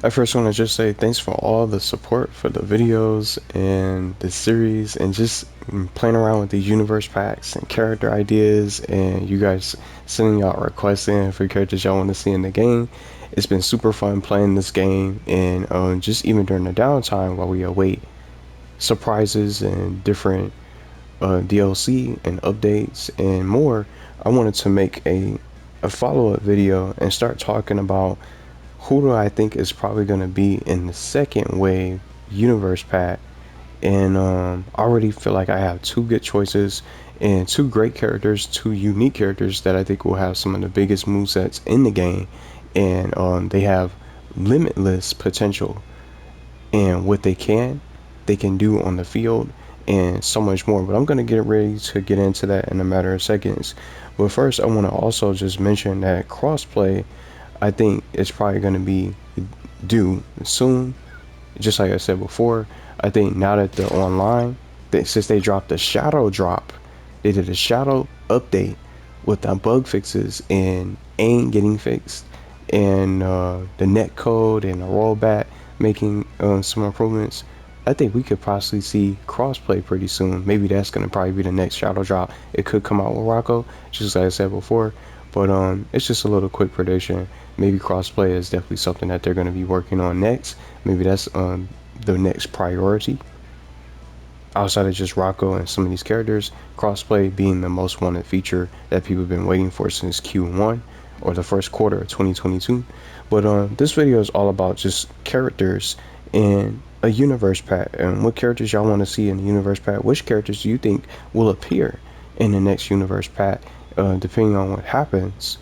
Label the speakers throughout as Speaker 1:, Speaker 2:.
Speaker 1: I first want to just say thanks for all the support for the videos and the series and just playing around with these universe packs and character ideas and you guys sending out requests in for characters y'all want to see in the game. It's been super fun playing this game and just even during the downtime while we await surprises and different DLC and updates and more. I wanted to make a follow-up video and start talking about who do I think is probably going to be in the second wave universe pack. And I already feel like I have two good choices and two great characters, two unique characters that I think will have some of the biggest movesets in the game. And they have limitless potential and what they can do on the field and so much more. But I'm going to get ready to get into that in a matter of seconds. But first I want to also just mention that crossplay I think it's probably going to be due soon. Just like I said before, I think now that the online, since they dropped the shadow drop, they did a shadow update with the bug fixes and ain't getting fixed, and the net code and the rollback making some improvements. I think we could possibly see crossplay pretty soon. Maybe that's gonna probably be the next shadow drop. It could come out with Rocco, just like I said before. But it's just a little quick prediction. Maybe crossplay is definitely something that they're gonna be working on next. Maybe that's the next priority. Outside of just Rocco and some of these characters, crossplay being the most wanted feature that people have been waiting for since Q1 or the first quarter of 2022. But this video is all about just characters in a universe pack and what characters y'all want to see in the universe pack. Which characters do you think will appear in the next universe pack, depending on what happens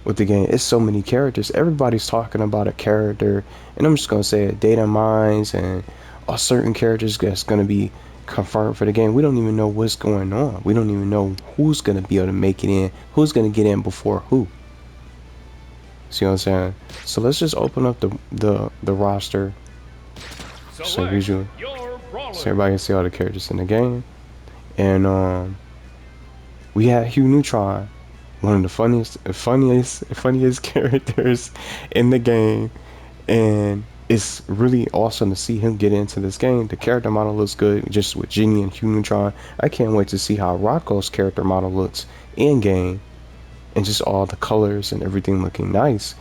Speaker 1: with the game. It's so many characters. Everybody's talking about a character, and I'm just gonna say it, data mines and a certain characters that's gonna be confirmed for the game. We don't even know what's going on. We don't even know who's gonna be able to make it in, who's gonna get in before who. See what I'm saying? So let's just open up the roster so usually so everybody can see all the characters in the game. And we had Hugh Neutron, one of the funniest characters in the game, and it's really awesome to see him get into this game. The character model looks good, just with Genie and Hugh Neutron. I can't wait to see how Rocco's character model looks in game, and just all the colors and everything looking nice.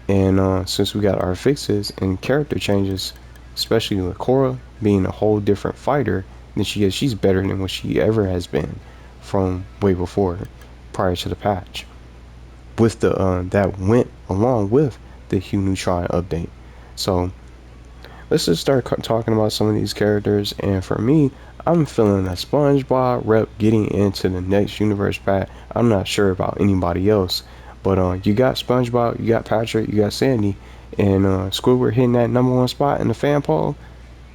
Speaker 1: And since we got our fixes and character changes, especially with Korra being a whole different fighter than she is, she's better than what she ever has been from way before, prior to the patch, with the that went along with the Hugh Neutron update. So let's just start talking about some of these characters. And for me, I'm feeling a SpongeBob rep getting into the next universe pack. I'm not sure about anybody else, but you got SpongeBob, you got Patrick, you got Sandy, and Squidward hitting that #1 spot in the fan poll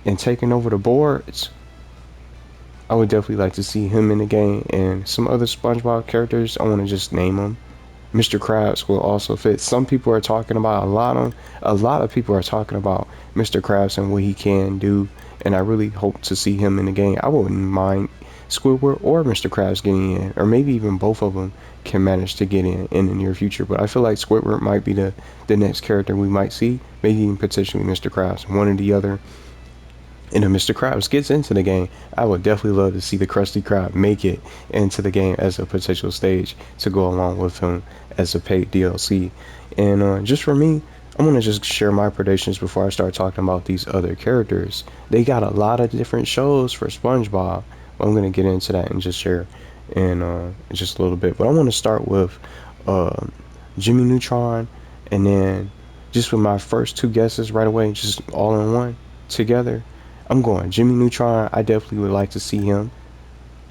Speaker 1: and taking over the boards. I would definitely like to see him in the game. And some other SpongeBob characters, I want to just name them. Mr. Krabs will also fit. Some people are talking about a lot of people are talking about Mr. Krabs and what he can do, and I really hope to see him in the game. I wouldn't mind Squidward or Mr. Krabs getting in, or maybe even both of them can manage to get in the near future. But I feel like Squidward might be the next character we might see, maybe even potentially Mr. Krabs, one or the other. And if Mr. Krabs gets into the game, I would definitely love to see the Krusty Krab make it into the game as a potential stage to go along with him as a paid DLC. And just for me, I'm going to just share my predictions before I start talking about these other characters. They got a lot of different shows for SpongeBob. I'm going to get into that and just share in just a little bit. But I want to start with Jimmy Neutron, and then just with my first two guesses right away, just all in one together. I'm going Jimmy Neutron. I definitely would like to see him.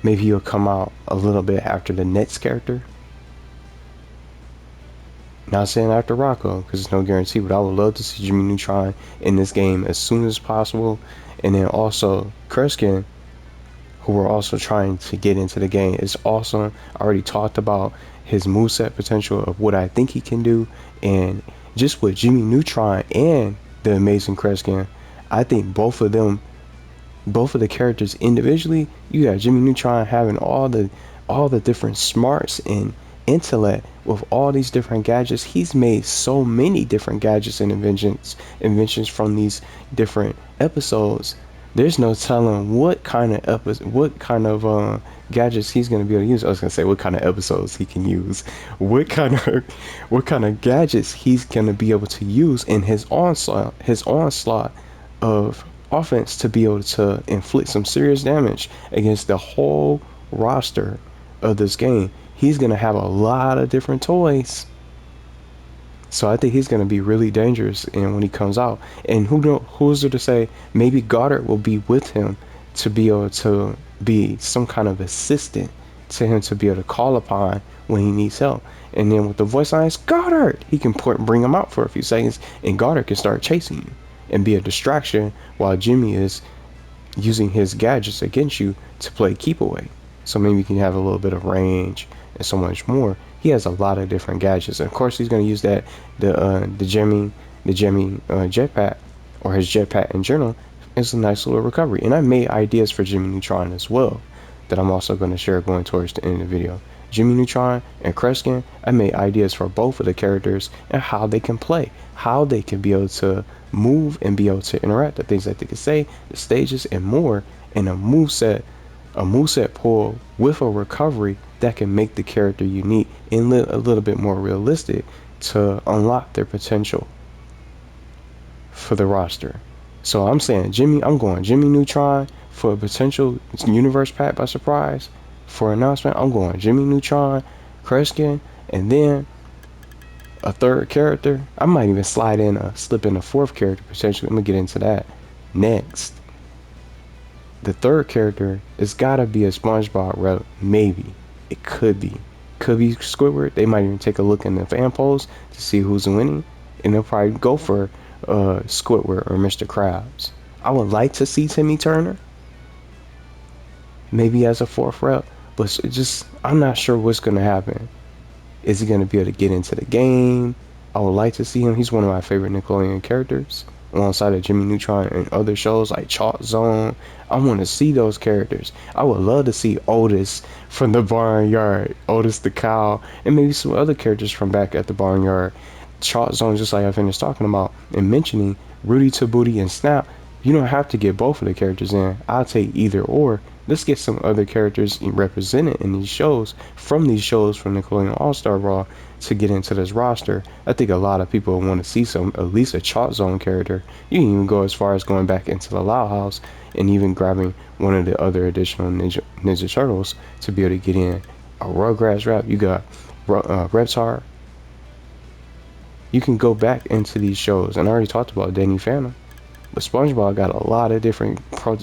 Speaker 1: Maybe he'll come out a little bit after the next character. Not saying after Rocco, because it's no guarantee, but I would love to see Jimmy Neutron in this game as soon as possible. And then also Kreskin, who we're also trying to get into the game. It's awesome. I already talked about his moveset potential of what I think he can do. And just with Jimmy Neutron and the Amazing Kreskin, I think both of the characters individually, you got Jimmy Neutron having all the different smarts and intellect with all these different gadgets. He's made so many different gadgets and inventions from these different episodes. There's no telling what kind of gadgets he's gonna be able to use. I was gonna say what kind of episodes he can use, what kind of gadgets he's gonna be able to use in his onslaught of offense to be able to inflict some serious damage against the whole roster of this game. He's gonna have a lot of different toys. So I think he's going to be really dangerous and when he comes out. And who's there to say maybe Goddard will be with him to be able to be some kind of assistant to him to be able to call upon when he needs help. And then with the voice lines, Goddard, he can bring him out for a few seconds and Goddard can start chasing you and be a distraction while Jimmy is using his gadgets against you to play keep away. So maybe you can have a little bit of range and so much more. He has a lot of different gadgets, and of course he's going to use the Jimmy jetpack, or his jetpack in general, as a nice little recovery. And I made ideas for Jimmy Neutron as well that I'm also going to share going towards the end of the video. Jimmy Neutron and Kreskin, I made ideas for both of the characters and how they can play, how they can be able to move and be able to interact, the things that they can say, the stages, and more, in a moveset pull with a recovery that can make the character unique and a little bit more realistic to unlock their potential for the roster. So I'm going Jimmy Neutron for a potential universe pack by surprise. For announcement, I'm going Jimmy Neutron, Kreskin, and then a third character. I might even slip in a fourth character potentially. I'm gonna get into that next. The third character has gotta be a SpongeBob rep, maybe. It could be Squidward. They might even take a look in the fan polls to see who's winning, and they'll probably go for Squidward or Mr. Krabs. I would like to see Timmy Turner, maybe as a fourth rep, but I'm not sure what's gonna happen. Is he gonna be able to get into the game? I would like to see him. He's one of my favorite Nickelodeon characters, alongside of Jimmy Neutron and other shows like Chalk Zone. I want to see those characters. I would love to see Otis from the Barnyard, Otis the cow, and maybe some other characters from back at the Barnyard. Chalk Zone, just like I finished talking about and mentioning, Rudy to Booty and Snap. You don't have to get both of the characters in. I'll take either or. Let's get some other characters represented in these shows from Nickelodeon All-Star Brawl to get into this roster. I think a lot of people want to see at least a Chalk Zone character. You can even go as far as going back into the Loud House and even grabbing one of the other additional Ninja Turtles to be able to get in. A Rugrats rap, you got Reptar. You can go back into these shows, and I already talked about Danny Phantom. But SpongeBob got a lot of different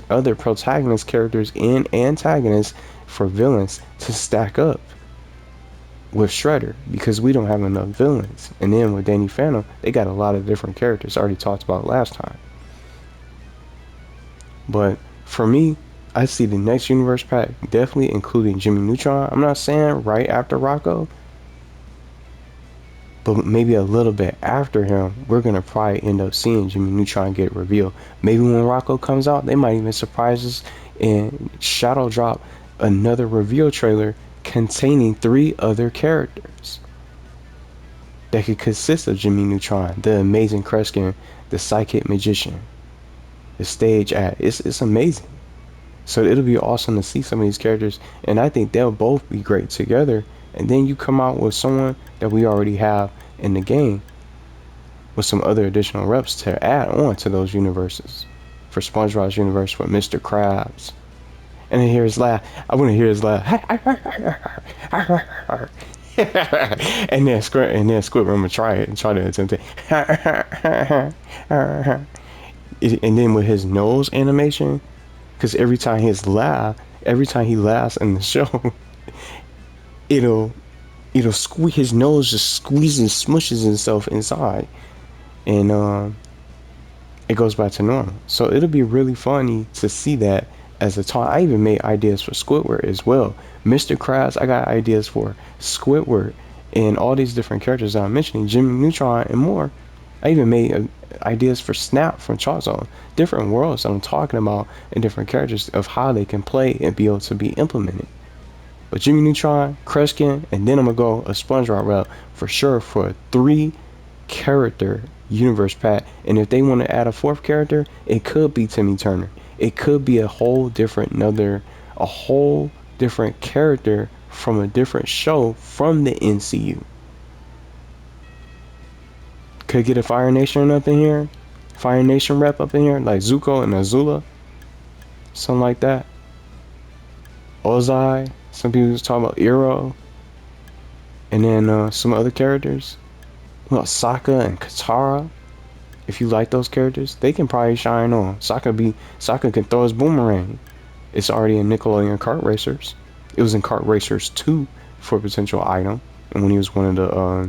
Speaker 1: other protagonist characters and antagonists for villains to stack up with Shredder, because we don't have enough villains. And then with Danny Phantom, they got a lot of different characters. I already talked about last time. But for me, I see the next universe pack definitely including Jimmy Neutron. I'm not saying right after Rocco, but maybe a little bit after him, we're going to probably end up seeing Jimmy Neutron get revealed. Maybe when Rocco comes out, they might even surprise us and shadow drop another reveal trailer containing 3 other characters that could consist of Jimmy Neutron, the Amazing Kreskin, the Psychic Magician, the stage act. It's amazing. So it'll be awesome to see some of these characters, and I think they'll both be great together. And then you come out with someone that we already have in the game with some other additional reps to add on to those universes. For SpongeBob's universe with Mr. Krabs. And then hear his laugh. I want to hear his laugh. and then Squidward will try it and try to attempt it. And then with his nose animation, because every time he laughs in the show, it'll squeeze, his nose just squeezes, smushes himself inside, and it goes back to normal. So it'll be really funny to see that as a taunt. I even made ideas for Squidward as well. Mr. Krabs, I got ideas for Squidward and all these different characters that I'm mentioning, Jimmy Neutron and more. I even made ideas for Snap from Chalk Zone. Different worlds that I'm talking about and different characters of how they can play and be able to be implemented. But Jimmy Neutron, Kreskin, and then I'm gonna go a SpongeBob route for sure for a 3 character universe pack. And if they want to add a 4th character, it could be Timmy Turner. It could be a whole different character from a different show from the NCU. Could get a Fire Nation up in here, Fire Nation rep up in here, like Zuko and Azula, something like that. Ozai, some people was talking about Eero, and then some other characters. Well, Sokka and Katara. If you like those characters, they can probably shine on. Sokka can throw his boomerang. It's already in Nickelodeon Kart Racers. It was in Kart Racers 2 for a potential item, and when he was one of the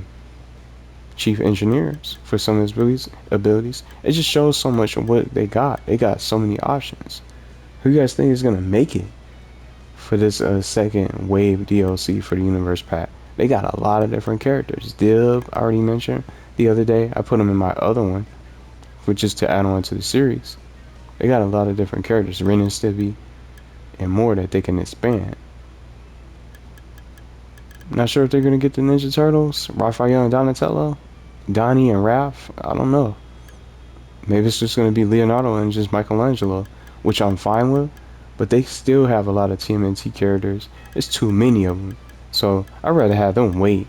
Speaker 1: chief engineers for some of his abilities. It just shows so much of what they got. They got so many options. Who you guys think is gonna make it for this second wave DLC for the universe pack? They got a lot of different characters. Dib, I already mentioned the other day. I put him in my other one, which is to add on to the series. They got a lot of different characters, Ren and Stimpy, and more that they can expand. Not sure if they're gonna get the Ninja Turtles, Raphael and Donatello, Donnie and Raph. I don't know. Maybe it's just gonna be Leonardo and just Michelangelo, which I'm fine with. But they still have a lot of TMNT characters. It's too many of them. So I'd rather have them wait,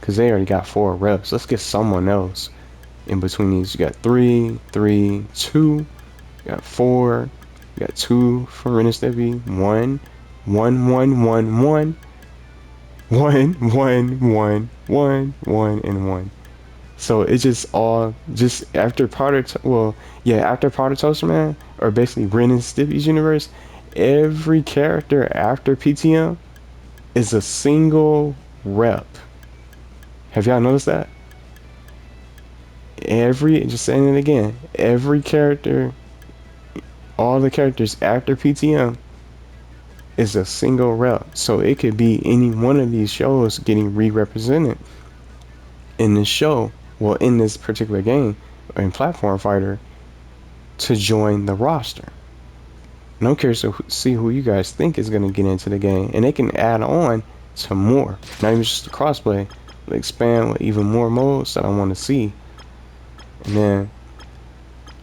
Speaker 1: because they already got 4 reps. Let's get someone else in between these. You got 3, 3, 2. You got 4. You got 2 for Ren and Stimpy. 1, 1, 1, 1, 1. 1, 1, 1, 1, 1, and 1. So it's just all just after after Powder Toaster Man, or basically Ren and Stimpy's universe, every character after PTM is a single rep. Have y'all noticed that? Just saying it again, every character, all the characters after PTM is a single rep. So it could be any one of these shows getting re-represented in this show, well, in this particular game, in Platform Fighter, to join the roster. And I'm curious to see who you guys think is going to get into the game. And they can add on to more. Not even just the crossplay, but expand with even more modes that I want to see. And then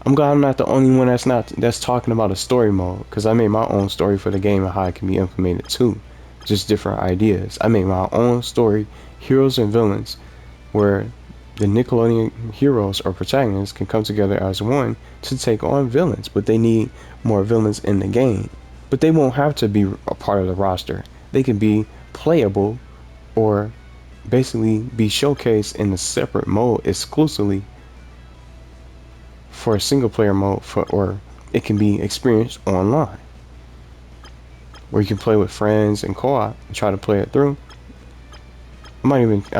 Speaker 1: I'm glad I'm not the only one that's talking about a story mode, because I made my own story for the game and how it can be implemented too. Just different ideas. I made my own story, heroes and villains, where the Nickelodeon heroes or protagonists can come together as one to take on villains, but they need more villains in the game. But they won't have to be a part of the roster. They can be playable, or basically be showcased in a separate mode exclusively for a single player mode, or it can be experienced online, where you can play with friends and co-op and try to play it through. I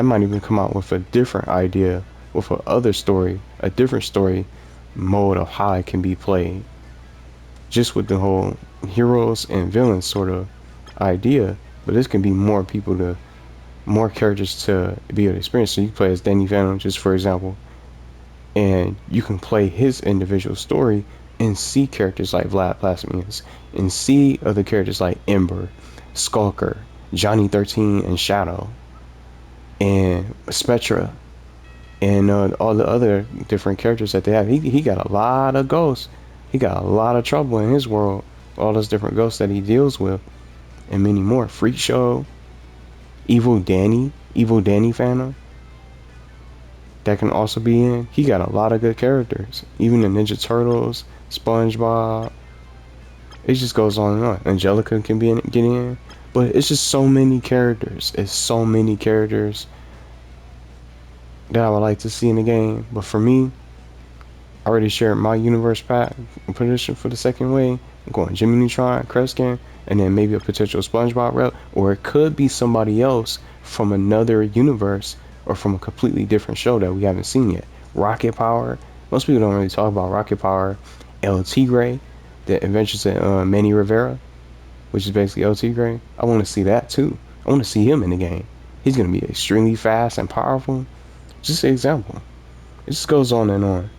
Speaker 1: might even come out with a different idea, with a different story mode of how it can be played, just with the whole heroes and villains sort of idea. But this can be more characters to be able to experience. So you play as Danny Phantom, just for example, and you can play his individual story and see characters like Vlad Plasmius, and see other characters like Ember, Skulker, Johnny 13, and Shadow, and Spectra, and all the other different characters that they have. He got a lot of ghosts. He got a lot of trouble in his world. All those different ghosts that he deals with, and many more. Freak Show, Evil Danny Phantom, that can also be in. He got a lot of good characters. Even the Ninja Turtles, SpongeBob. It just goes on and on. Angelica can get in. But it's just so many characters. It's so many characters that I would like to see in the game. But for me, I already shared my universe pack prediction for the second wave. I'm going Jimmy Neutron, Kreskin, and then maybe a potential SpongeBob rep. Or it could be somebody else from another universe, or from a completely different show that we haven't seen yet. Rocket Power. Most people don't really talk about Rocket Power. El Tigre, the Adventures of Manny Rivera, which is basically El Tigre. I want to see that too. I want to see him in the game. He's going to be extremely fast and powerful. Just an example. It just goes on and on.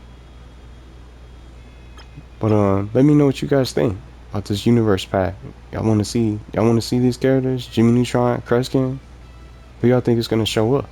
Speaker 1: But let me know what you guys think. about this universe pack. Y'all want to see these characters? Jimmy Neutron, Kreskin. Who y'all think is gonna show up?